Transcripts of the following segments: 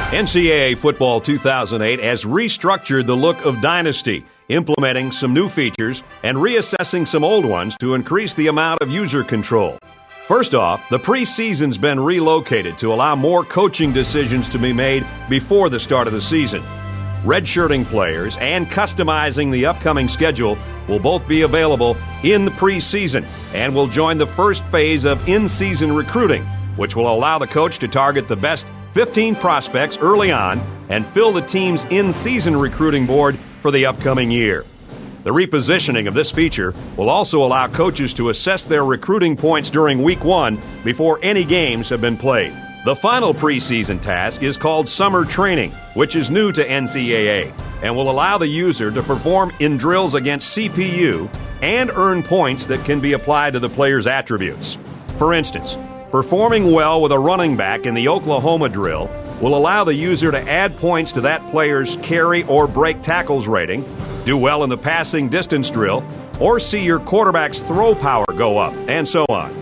NCAA Football 2008 has restructured the look of Dynasty, implementing some new features and reassessing some old ones to increase the amount of user control. First off, the preseason's been relocated to allow more coaching decisions to be made before the start of the season. Redshirting players and customizing the upcoming schedule will both be available in the preseason and will join the first phase of in-season recruiting, which will allow the coach to target the best 15 prospects early on and fill the team's in-season recruiting board for the upcoming year. The repositioning of this feature will also allow coaches to assess their recruiting points during Week 1 before any games have been played. The final preseason task is called Summer Training, which is new to NCAA and will allow the user to perform in drills against CPU and earn points that can be applied to the player's attributes. For instance, performing well with a running back in the Oklahoma drill will allow the user to add points to that player's carry or break tackles rating, do well in the passing distance drill, or see your quarterback's throw power go up, and so on.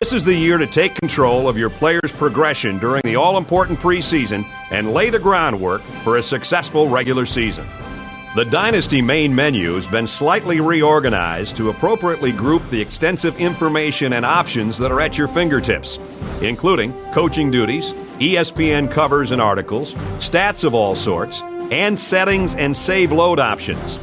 This is the year to take control of your player's progression during the all-important preseason and lay the groundwork for a successful regular season. The Dynasty main menu has been slightly reorganized to appropriately group the extensive information and options that are at your fingertips, including coaching duties, ESPN covers and articles, stats of all sorts, and settings and save load options.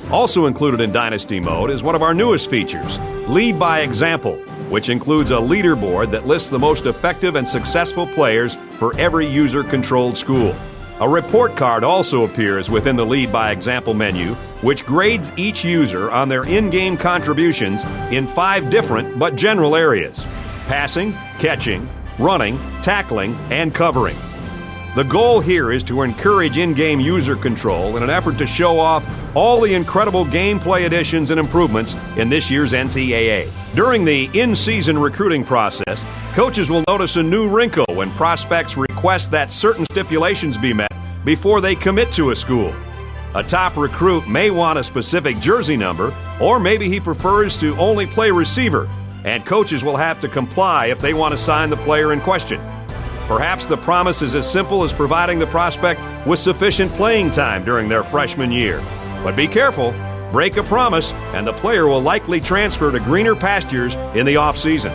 Also included in Dynasty mode is one of our newest features, Lead by Example, which includes a leaderboard that lists the most effective and successful players for every user-controlled school. A report card also appears within the Lead by Example menu, which grades each user on their in-game contributions in 5 different but general areas: passing, catching, running, tackling, and covering. The goal here is to encourage in-game user control in an effort to show off all the incredible gameplay additions and improvements in this year's NCAA. During the in-season recruiting process, coaches will notice a new wrinkle when prospects request that certain stipulations be met before they commit to a school. A top recruit may want a specific jersey number, or maybe he prefers to only play receiver, and coaches will have to comply if they want to sign the player in question. Perhaps the promise is as simple as providing the prospect with sufficient playing time during their freshman year. But be careful, break a promise, and the player will likely transfer to greener pastures in the offseason.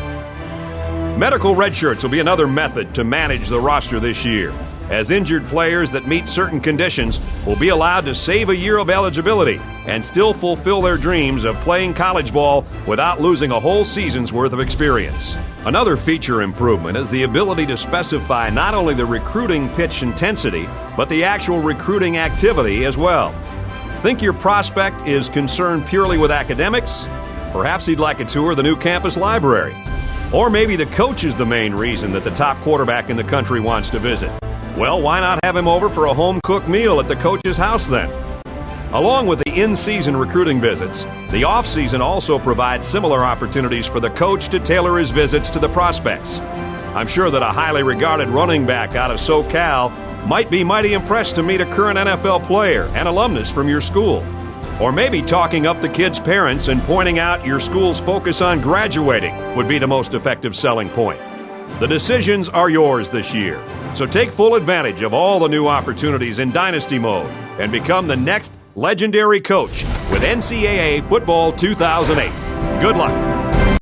Medical redshirts will be another method to manage the roster this year, as injured players that meet certain conditions will be allowed to save a year of eligibility and still fulfill their dreams of playing college ball without losing a whole season's worth of experience. Another feature improvement is the ability to specify not only the recruiting pitch intensity, but the actual recruiting activity as well. Think your prospect is concerned purely with academics? Perhaps he'd like a tour of the new campus library. Or maybe the coach is the main reason that the top quarterback in the country wants to visit. Well, why not have him over for a home-cooked meal at the coach's house then? Along with the in-season recruiting visits, the off-season also provides similar opportunities for the coach to tailor his visits to the prospects. I'm sure that a highly regarded running back out of SoCal might be mighty impressed to meet a current NFL player and alumnus from your school. Or maybe talking up the kid's parents and pointing out your school's focus on graduating would be the most effective selling point. The decisions are yours this year, so take full advantage of all the new opportunities in Dynasty mode and become the next legendary coach with NCAA Football 2008. Good luck.